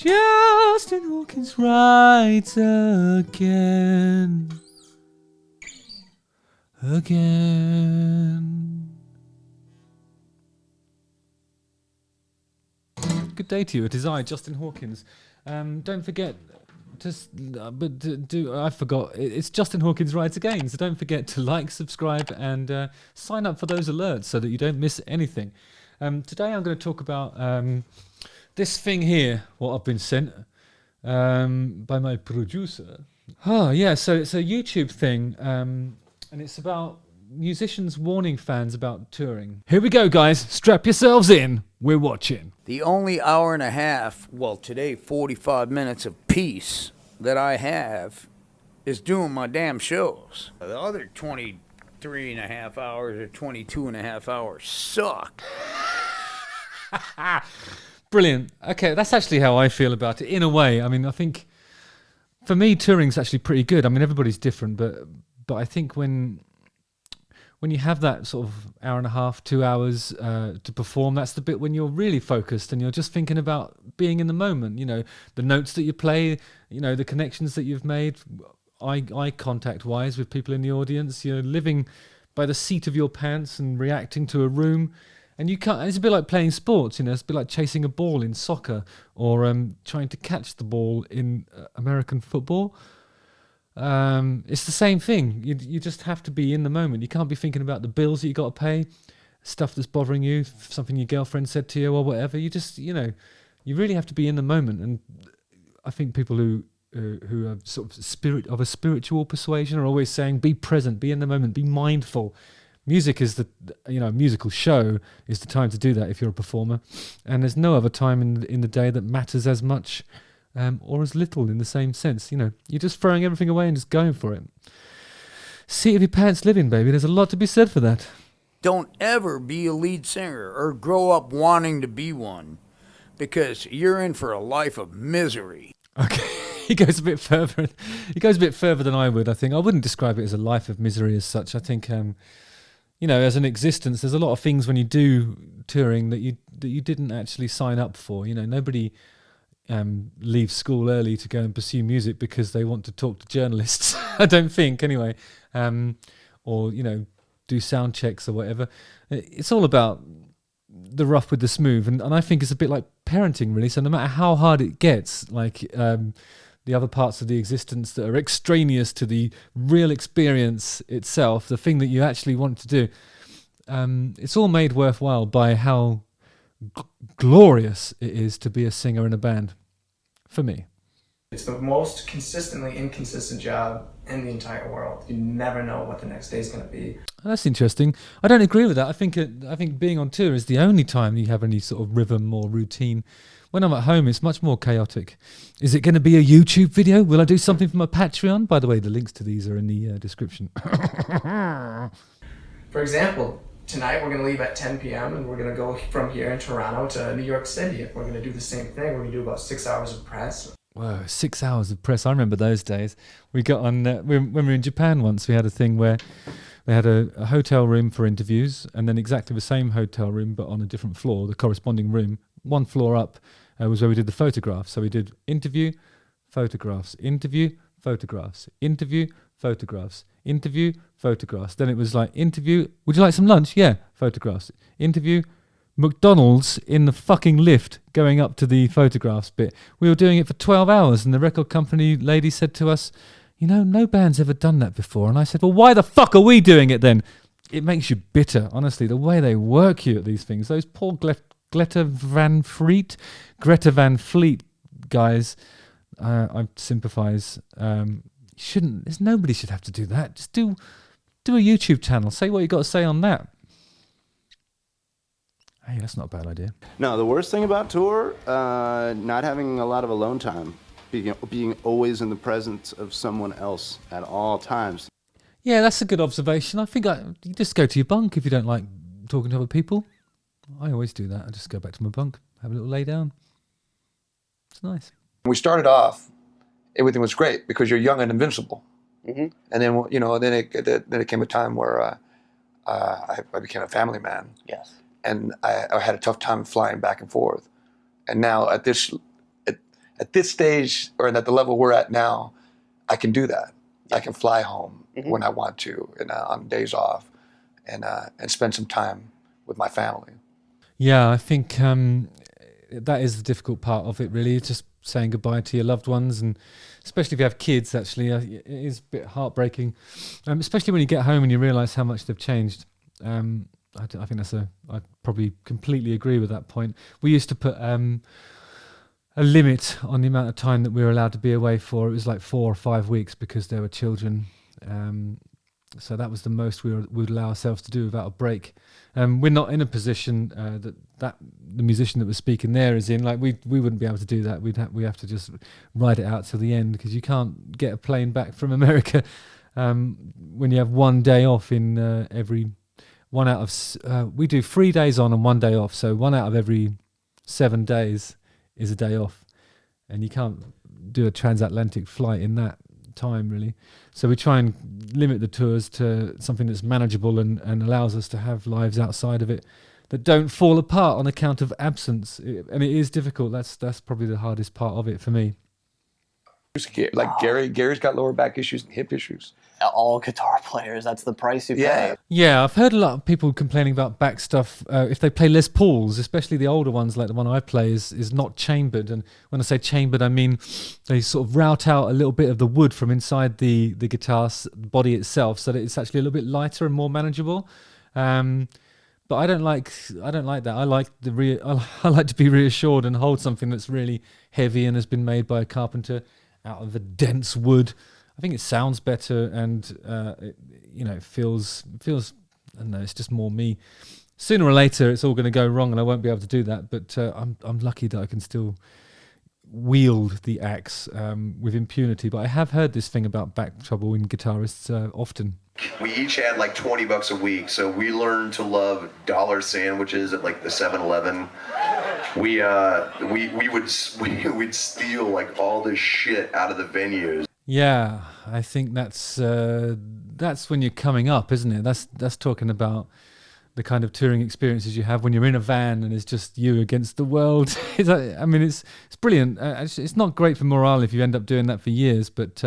Justin Hawkins writes again. Good day to you. It is I, Justin Hawkins. Don't forget I forgot. It's Justin Hawkins Writes Again. So don't forget to like, subscribe, and sign up for those alerts so that you don't miss anything. Today I'm going to talk about this thing here, what I've been sent by my producer. Oh yeah, so it's a YouTube thing, and it's about musicians warning fans about touring. Here we go, guys. Strap yourselves in. We're watching. The only hour and a half, well, today 45 minutes of peace that I have is doing my damn shows. The other 23 and a half hours or 22 and a half hours suck. Brilliant. Okay, that's actually how I feel about it, in a way. I mean, I think for me, touring's actually pretty good. I mean, everybody's different, but I think when you have that sort of hour and a half, 2 hours to perform, that's the bit when you're really focused and you're just thinking about being in the moment. You know, the notes that you play, you know, the connections that you've made, eye contact wise with people in the audience. You're living by the seat of your pants and reacting to a room. And you can't. It's a bit like playing sports, you know. It's a bit like chasing a ball in soccer or trying to catch the ball in American football. It's the same thing. You just have to be in the moment. You can't be thinking about the bills that you got to pay, stuff that's bothering you, something your girlfriend said to you or whatever. You just, you know, you really have to be in the moment. And I think people who are sort of a spiritual persuasion are always saying, be present, be in the moment, be mindful. Music is a musical show is the time to do that if you're a performer, and there's no other time in the day that matters as much or as little in the same sense. You know, you're just throwing everything away and just going for it. Seat of your pants living, baby. There's a lot to be said for that. Don't ever be a lead singer or grow up wanting to be one, because you're in for a life of misery. Okay. He goes a bit further. He goes a bit further than I would. I think I wouldn't describe it as a life of misery as such. I think you know, as an existence, there's a lot of things when you do touring that you didn't actually sign up for. You know, nobody leaves school early to go and pursue music because they want to talk to journalists. I don't think, anyway, or you know, do sound checks or whatever. It's all about the rough with the smooth, and I think it's a bit like parenting, really. So no matter how hard it gets, like the other parts of the existence that are extraneous to the real experience itself, the thing that you actually want to do, it's all made worthwhile by how glorious it is to be a singer in a band, for me. It's the most consistently inconsistent job in the entire world. You never know what the next day is going to be. That's interesting. I don't agree with that. I think being on tour is the only time you have any sort of rhythm or routine. When I'm at home, it's much more chaotic. Is it going to be a YouTube video? Will I do something for my Patreon? By the way, the links to these are in the description. For example, tonight we're going to leave at 10 p.m. and we're going to go from here in Toronto to New York City. We're going to do the same thing. We're going to do about 6 hours of press. Whoa, 6 hours of press. I remember those days. We got on, when we were in Japan once, we had a thing where they had a hotel room for interviews and then exactly the same hotel room but on a different floor, the corresponding room, one floor up was where we did the photographs. So we did interview, photographs, interview, photographs, interview, photographs, interview, photographs. Then it was like, interview, would you like some lunch? Yeah, photographs. Interview, McDonald's in the fucking lift going up to the photographs bit. We were doing it for 12 hours and the record company lady said to us, you know, no band's ever done that before. And I said, well, why the fuck are we doing it then? It makes you bitter, honestly, the way they work you at these things. Those poor Greta Van Fleet guys, I sympathise. Nobody should have to do that. Just do a YouTube channel. Say what you got to say on that. Hey, that's not a bad idea. No, the worst thing about tour, not having a lot of alone time, being always in the presence of someone else at all times. Yeah, that's a good observation. I think you just go to your bunk if you don't like talking to other people. I always do that. I just go back to my bunk, have a little lay down. It's nice. When we started off, everything was great because you're young and invincible. Mm-hmm. And then, you know, then it came a time where I became a family man. Yes. And I had a tough time flying back and forth. And now at this at this stage, or at the level we're at now, I can do that. I can fly home when I want to, and on days off, and spend some time with my family. Yeah, I think that is the difficult part of it, really. It's just saying goodbye to your loved ones, and especially if you have kids, actually, it is a bit heartbreaking, especially when you get home and you realise how much they've changed. I think I probably completely agree with that point. We used to put a limit on the amount of time that we were allowed to be away for. It was like 4 or 5 weeks because there were children. So that was the most we would allow ourselves to do without a break. We're not in a position that the musician that was speaking there is in. Like we wouldn't be able to do that. We have to just ride it out till the end, because you can't get a plane back from America when you have 1 day off in every one out of. We do 3 days on and 1 day off, so 1 out of every 7 days is a day off, and you can't do a transatlantic flight in that time, really. So we try and limit the tours to something that's manageable and allows us to have lives outside of it that don't fall apart on account of absence. And it is difficult. That's probably the hardest part of it for me. Like Gary's got lower back issues and hip issues. All guitar players, that's the price you Yeah. pay. Yeah, I've heard a lot of people complaining about back stuff. If they play Les Pauls, especially the older ones, like the one I play, is not chambered. And when I say chambered, I mean they sort of route out a little bit of the wood from inside the guitar body itself, so that it's actually a little bit lighter and more manageable. But I don't like that. I like to be reassured and hold something that's really heavy and has been made by a carpenter out of a dense wood. I think it sounds better, and it feels. I don't know. It's just more me. Sooner or later, it's all going to go wrong, and I won't be able to do that. But I'm lucky that I can still wield the axe with impunity. But I have heard this thing about back trouble in guitarists often. We each had like $20 a week, so we learned to love dollar sandwiches at like the 7-Eleven. We'd steal like all this shit out of the venues. Yeah, I think that's when you're coming up, isn't it? That's talking about the kind of touring experiences you have when you're in a van and it's just you against the world. It's brilliant. It's not great for morale if you end up doing that for years, but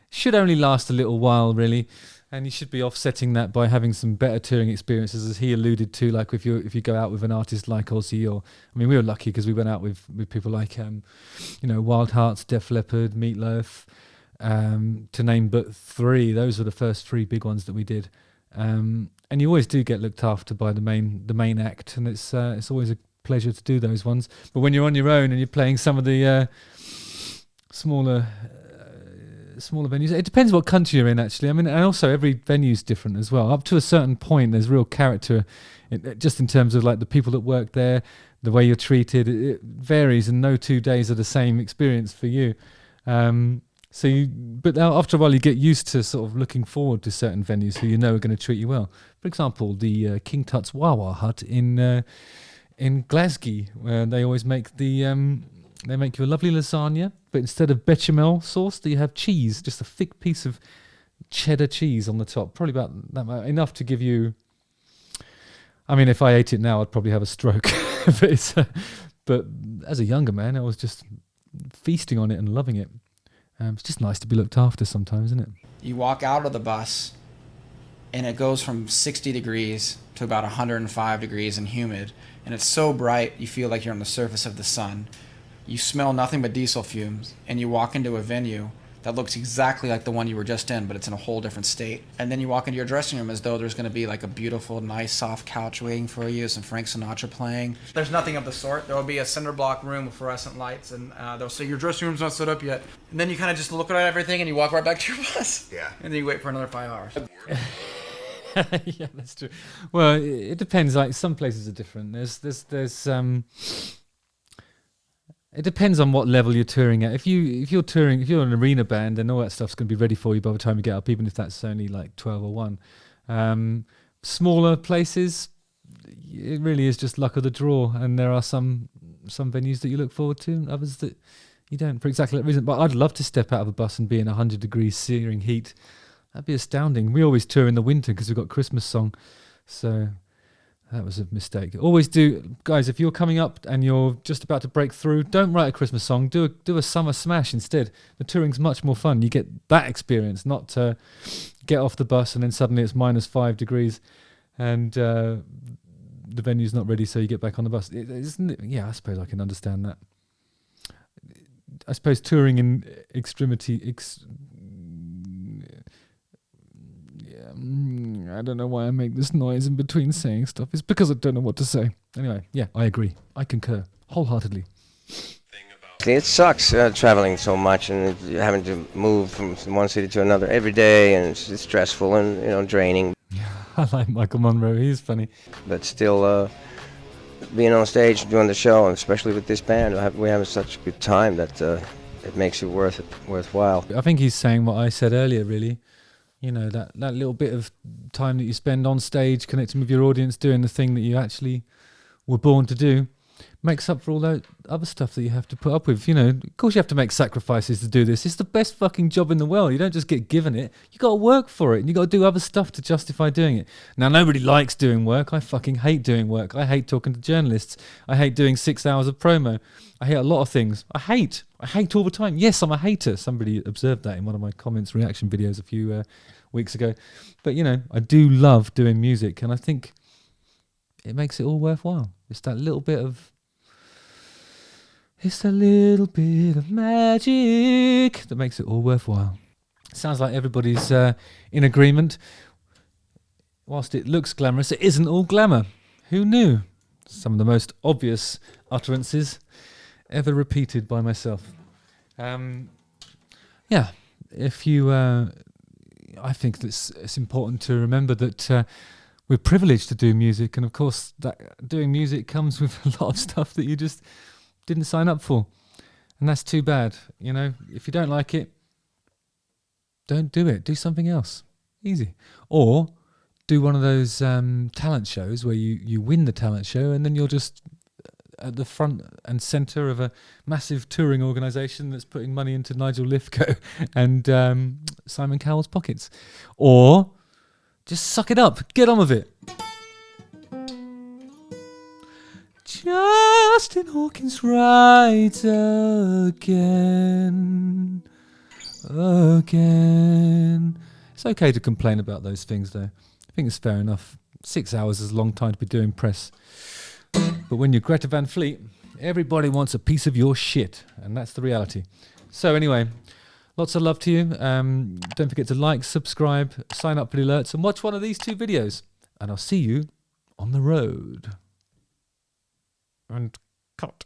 should only last a little while, really. And you should be offsetting that by having some better touring experiences, as he alluded to. Like if you go out with an artist like Ozzy, we were lucky because we went out with people like Wild Hearts, Def Leppard, Meatloaf, to name but 3. Those were the first 3 big ones that we did. And you always do get looked after by the main act, and it's always a pleasure to do those ones. But when you're on your own and you're playing some of the smaller venues, it depends what country you're in, actually. And also every venue's different as well. Up to a certain point, there's real character, just in terms of like the people that work there, the way you're treated. It varies, and no 2 days are the same experience for you. But after a while, you get used to sort of looking forward to certain venues who you know are going to treat you well. For example, the King Tut's Wawa Hut in Glasgow, where they always make they make you a lovely lasagna, but instead of bechamel sauce, you have cheese, just a thick piece of cheddar cheese on the top. Probably about that much, enough to give you. If I ate it now, I'd probably have a stroke. But as a younger man, I was just feasting on it and loving it. It's just nice to be looked after sometimes, isn't it? You walk out of the bus, and it goes from 60 degrees to about 105 degrees and humid, and it's so bright you feel like you're on the surface of the sun. You smell nothing but diesel fumes, and you walk into a venue that looks exactly like the one you were just in, but it's in a whole different state. And then you walk into your dressing room as though there's going to be like a beautiful, nice, soft couch waiting for you, some Frank Sinatra playing. There's nothing of the sort. There will be a cinder block room with fluorescent lights, and they'll say, your dressing room's not set up yet. And then you kind of just look at everything, and you walk right back to your bus. Yeah. And then you wait for another 5 hours. Yeah, that's true. Well, it depends. Like some places are different. It depends on what level you're touring at. If you're an arena band, then all that stuff's going to be ready for you by the time you get up, even if that's only like 12 or 1. Smaller places, it really is just luck of the draw, and there are some venues that you look forward to, and others that you don't, for exactly that reason. But I'd love to step out of a bus and be in 100 degrees searing heat. That'd be astounding. We always tour in the winter because we've got Christmas song, so That was a mistake. Always do, guys, if you're coming up and you're just about to break through, don't write a Christmas song. Do a summer smash instead. The touring's much more fun. You get that experience, not to get off the bus and then suddenly it's -5 degrees and the venue's not ready, so you get back on the bus. Yeah, I suppose I can understand that. I suppose touring in extremity... I don't know why I make this noise in between saying stuff. It's because I don't know what to say. Anyway, yeah, I agree. I concur wholeheartedly. It sucks traveling so much and having to move from one city to another every day, and it's stressful and draining. I like Michael Monroe. He's funny. But still, being on stage doing the show, and especially with this band, we're having such a good time that it makes it worthwhile. I think he's saying what I said earlier, really. You know, that little bit of time that you spend on stage connecting with your audience, doing the thing that you actually were born to do, makes up for all that other stuff that you have to put up with. You know, of course you have to make sacrifices to do this. It's the best fucking job in the world. You don't just get given it. You got to work for it, and you got to do other stuff to justify doing it. Now, nobody likes doing work. I fucking hate doing work. I hate talking to journalists. I hate doing 6 hours of promo. I hate a lot of things. I hate all the time. Yes, I'm a hater. Somebody observed that in one of my comments reaction videos a few weeks ago. But, you know, I do love doing music, and I think it makes it all worthwhile. It's that little bit of... It's a little bit of magic that makes it all worthwhile. Sounds like everybody's in agreement. Whilst it looks glamorous, it isn't all glamour. Who knew? Some of the most obvious utterances ever repeated by myself. Yeah, if you... I think it's important to remember that we're privileged to do music, and of course that doing music comes with a lot of stuff that you just didn't sign up for, and that's too bad. You know, if you don't like it, don't do it. Do something else. Easy. Or do one of those talent shows where you win the talent show and then you're just at the front and centre of a massive touring organisation that's putting money into Nigel Lithgow and Simon Cowell's pockets. Or just suck it up. Get on with it. Justin Hawkins rides again. It's okay to complain about those things, though. I think it's fair enough. 6 hours is a long time to be doing press. But when you're Greta Van Fleet, everybody wants a piece of your shit, and that's the reality. So anyway, lots of love to you. Don't forget to like, subscribe, sign up for the alerts, and watch one of these 2 videos. And I'll see you on the road. And cut.